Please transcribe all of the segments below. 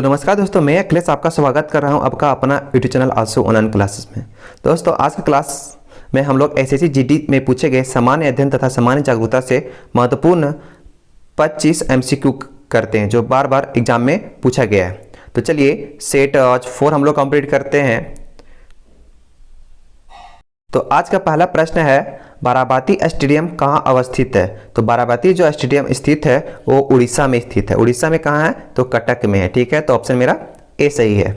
Hello नमस्कार दोस्तों, मैं अखिलेश आपका स्वागत कर रहा हूं आपका अपना यूट्यूब चैनल आंसू ऑनलाइन क्लासेस में। दोस्तों आज का क्लास में हम लोग एसएससी जीडी में पूछे गए सामान्य अध्ययन तथा सामान्य जागरूकता से महत्वपूर्ण 25 एमसीक्यू करते हैं जो बार बार एग्जाम में पूछा गया है। तो चलिए सेट 4 हम लोग कंप्लीट करते हैं। तो आज का पहला प्रश्न है, बाराबाती स्टेडियम कहाँ अवस्थित है? तो बाराबाती जो स्टेडियम स्थित है वो उड़ीसा में स्थित है। उड़ीसा में कहाँ है? तो कटक में है। ठीक है, तो ऑप्शन मेरा ए सही है।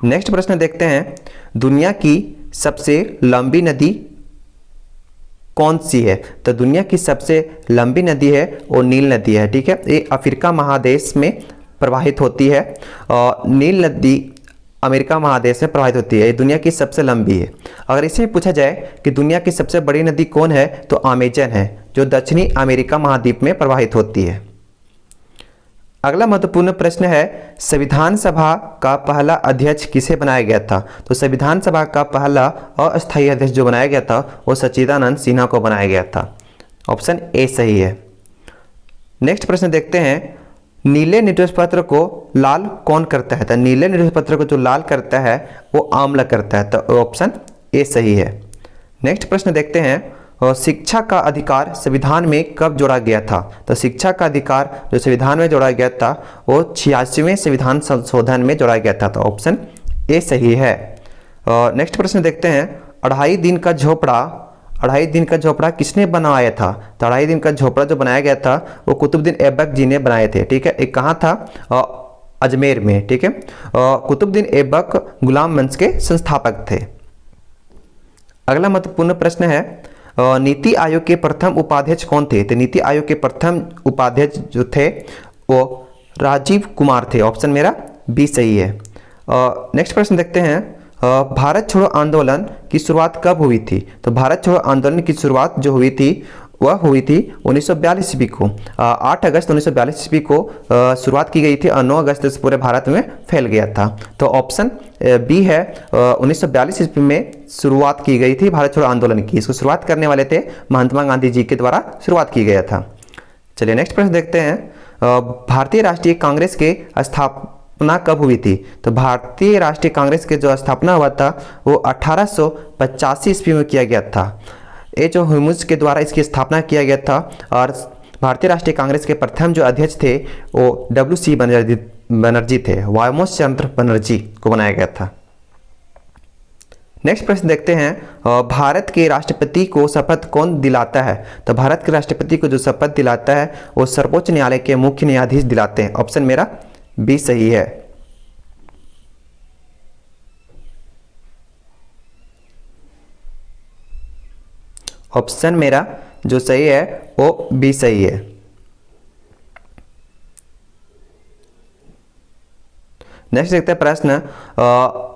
नेक्स्ट प्रश्न देखते हैं, दुनिया की सबसे लंबी नदी कौन सी है? तो दुनिया की सबसे लंबी नदी है वो नील नदी है। ठीक है, ये अफ्रीका महादेश में प्रवाहित होती है और नील नदी अमेरिका महादेश में प्रवाहित होती है। ये दुनिया की सबसे लंबी है। अगर इसे पूछा जाए कि दुनिया की सबसे बड़ी नदी कौन है, तो अमेजन है जो दक्षिणी अमेरिका महाद्वीप में प्रवाहित होती है। अगला महत्वपूर्ण प्रश्न है, संविधान सभा का पहला अध्यक्ष किसे बनाया गया था? तो संविधान सभा का पहला अस्थायी अध्यक्ष जो बनाया गया था वो सच्चिदानंद सिन्हा को बनाया गया था। ऑप्शन ए सही है। नेक्स्ट प्रश्न देखते हैं, नीले न्यूज पत्र को लाल कौन करता है? तो नीले न्यूज पत्र को जो लाल करता है वो आम्ल करता है। तो ऑप्शन ए सही है। नेक्स्ट प्रश्न देखते हैं, शिक्षा का अधिकार संविधान में कब जोड़ा गया था? तो शिक्षा का अधिकार जो संविधान में जोड़ा गया था वो 86वें संविधान संशोधन में जोड़ा गया था। तो ऑप्शन ए सही है। नेक्स्ट प्रश्न देखते हैं, अढ़ाई दिन का झोपड़ा किसने बनाया था? तो अढ़ाई दिन का झोपड़ा जो बनाया गया था वो कुतुबुद्दीन ऐबक जी ने बनाए थे। ठीक है, एक कहाँ था? अजमेर में। ठीक है, कुतुबुद्दीन ऐबक गुलाम वंश के संस्थापक थे। अगला महत्वपूर्ण प्रश्न है, नीति आयोग के प्रथम उपाध्यक्ष कौन थे? तो नीति आयोग के प्रथम उपाध्यक्ष जो थे वो राजीव कुमार थे। ऑप्शन मेरा बी सही है। नेक्स्ट प्रश्न देखते हैं, भारत छोड़ो आंदोलन की शुरुआत कब हुई थी? तो भारत छोड़ो आंदोलन की शुरुआत जो हुई थी वह हुई थी 1942 ईस्वी को। 8 अगस्त 1942 ईस्वी को शुरुआत की गई थी और 9 अगस्त से पूरे भारत में फैल गया था। तो ऑप्शन बी है, 1942 ईस्वी में शुरुआत की गई थी भारत छोड़ो आंदोलन की। इसको शुरुआत करने वाले थे महात्मा गांधी जी के द्वारा शुरुआत की गया था। चलिए नेक्स्ट प्रश्न देखते हैं, भारतीय राष्ट्रीय कांग्रेस के स्थापना कब हुई थी? तो भारतीय राष्ट्रीय कांग्रेस के जो स्थापना हुआ था वो 1885 ईस्वी में किया गया था। ये जो हुमुस के द्वारा इसकी स्थापना किया गया था और भारतीय राष्ट्रीय कांग्रेस के प्रथम जो अध्यक्ष थे वो WC बनर्जी थे। वामोश चंद्र बनर्जी को बनाया गया था। नेक्स्ट प्रश्न देखते हैं, भारत के राष्ट्रपति को शपथ कौन दिलाता है? तो भारत के राष्ट्रपति को जो शपथ दिलाता है वो सर्वोच्च न्यायालय के मुख्य न्यायाधीश दिलाते हैं। ऑप्शन मेरा बी सही है। ऑप्शन मेरा जो सही है वो बी सही है। नेक्स्ट देखते हैं प्रश्न,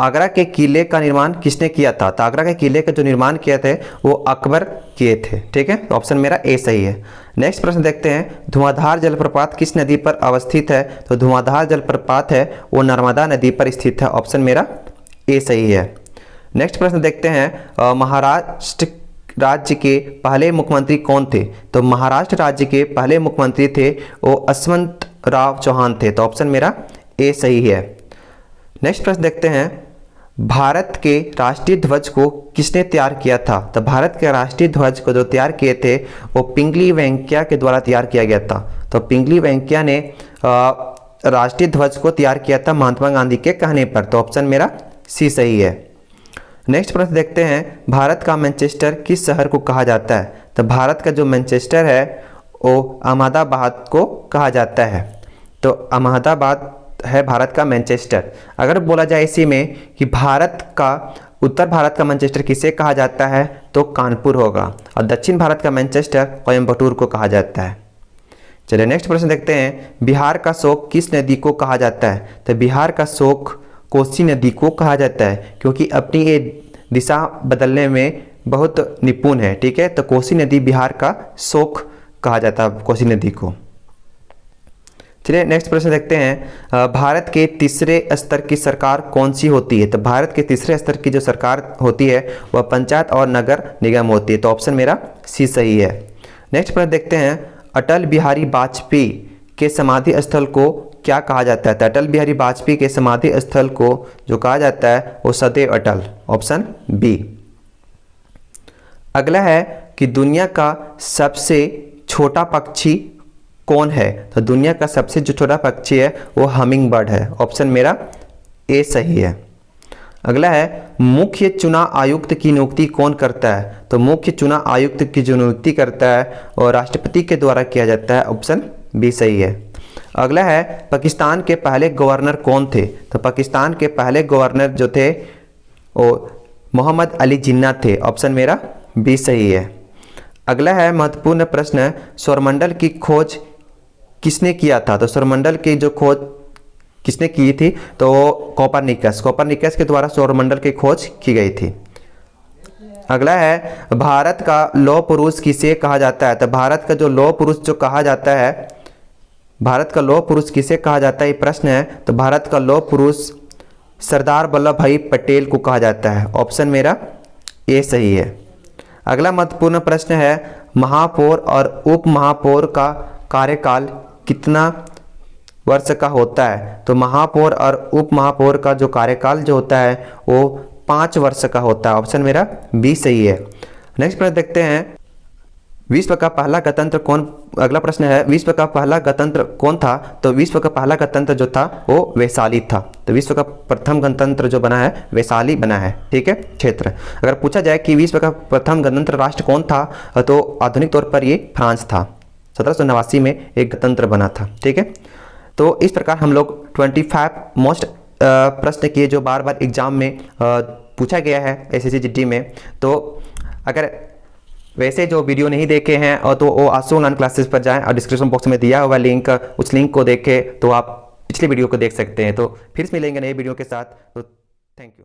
आगरा के किले का निर्माण किसने किया था? तो आगरा के किले का जो निर्माण किया थे वो अकबर किए थे। ठीक है, तो ऑप्शन मेरा ए सही है। नेक्स्ट प्रश्न देखते हैं, धुआंधार जलप्रपात किस नदी पर अवस्थित है? तो धुआंधार जलप्रपात है वो नर्मदा नदी पर स्थित है। ऑप्शन मेरा ए सही है। नेक्स्ट प्रश्न देखते हैं, महाराष्ट्र राज्य के पहले मुख्यमंत्री कौन थे? तो महाराष्ट्र राज्य के पहले मुख्यमंत्री थे वो यशवंतराव चौहान थे। तो ऑप्शन मेरा ए सही है। नेक्स्ट प्रश्न देखते हैं, भारत के राष्ट्रीय ध्वज को किसने तैयार किया था? तो भारत के राष्ट्रीय ध्वज को जो तैयार किए थे वो पिंगली वेंकैया के द्वारा तैयार किया गया था। तो पिंगली वेंकैया ने राष्ट्रीय ध्वज को तैयार किया था महात्मा गांधी के कहने पर। तो ऑप्शन मेरा सी सही है। नेक्स्ट प्रश्न देखते हैं, भारत का मैनचेस्टर किस शहर को कहा जाता है? तो भारत का जो मैनचेस्टर है वो अहमदाबाद को कहा जाता है। तो अहमदाबाद है भारत का मैनचेस्टर। अगर बोला जाए इसी में कि उत्तर भारत का मैनचेस्टर किसे कहा जाता है तो कानपुर होगा और दक्षिण भारत का मैनचेस्टर कोयम्बटूर को कहा जाता है। चलिए नेक्स्ट प्रश्न देखते हैं, बिहार का शोक किस नदी को कहा जाता है? तो बिहार का शोक कोसी नदी को कहा जाता है क्योंकि अपनी ये दिशा बदलने में बहुत निपुण है। ठीक है, तो कोसी नदी बिहार का शोक कहा जाता है कोसी नदी को। चलिए नेक्स्ट प्रश्न देखते हैं, भारत के तीसरे स्तर की सरकार कौन सी होती है? तो भारत के तीसरे स्तर की जो सरकार होती है वह पंचायत और नगर निगम होती है। तो ऑप्शन मेरा सी सही है। नेक्स्ट प्रश्न देखते हैं, अटल बिहारी वाजपेयी के समाधि स्थल को क्या कहा जाता है? तो अटल बिहारी वाजपेयी के समाधि स्थल को जो कहा जाता है वो सदैव अटल, ऑप्शन बी। अगला है कि दुनिया का सबसे छोटा पक्षी कौन है? तो दुनिया का सबसे जो छोटा पक्षी है वो हमिंग बर्ड है, ऑप्शन मेरा ए सही है। अगला है मुख्य चुनाव आयुक्त की नियुक्ति कौन करता है? तो मुख्य चुनाव आयुक्त की जो नियुक्ति करता है और राष्ट्रपति के द्वारा किया जाता है, ऑप्शन बी सही है। अगला है पाकिस्तान के पहले गवर्नर कौन थे? तो पाकिस्तान के पहले गवर्नर जो थे वो मोहम्मद अली जिन्ना थे, ऑप्शन मेरा बी सही है। अगला है महत्वपूर्ण प्रश्न, सौरमंडल की खोज किसने किया था? तो सौरमंडल की जो खोज किसने की थी? तो कोपरनिकस के द्वारा सौरमंडल की खोज की गई थी। अगला है भारत का लौह पुरुष किसे कहा जाता है? तो भारत का जो लौह पुरुष जो कहा जाता है, भारत का लौह पुरुष किसे कहा जाता है, ये प्रश्न है। तो भारत का लौह पुरुष सरदार वल्लभ भाई पटेल को कहा जाता है, ऑप्शन मेरा ए सही है। अगला महत्वपूर्ण प्रश्न है महापौर और उप महापौर का कार्यकाल कितना वर्ष का होता है? तो महापौर और उप महापौर का जो कार्यकाल जो होता है वो 5 वर्ष का होता है, ऑप्शन मेरा बी सही है। नेक्स्ट प्रश्न देखते हैं, विश्व का पहला गणतंत्र कौन? अगला प्रश्न है विश्व का पहला गणतंत्र कौन था? तो विश्व का पहला गणतंत्र जो था वो वैशाली था। तो विश्व का प्रथम गणतंत्र जो बना है वैशाली बना है, ठीक है, क्षेत्र। अगर पूछा जाए कि विश्व का प्रथम गणतंत्र राष्ट्र कौन था, तो आधुनिक तौर पर ये फ्रांस था। 1789 में एक गणतंत्र बना था, ठीक है। तो इस प्रकार हम लोग 25 मोस्ट प्रश्न किए जो बार बार एग्जाम में पूछा गया है एसएससी जीडी में। तो अगर वैसे जो वीडियो नहीं देखे हैं और तो वो आंसू ऑनलाइन क्लासेस पर जाएं और डिस्क्रिप्शन बॉक्स में दिया हुआ लिंक, उस लिंक को देखें तो आप पिछले वीडियो को देख सकते हैं। तो फिर मिलेंगे नए वीडियो के साथ। तो थैंक यू।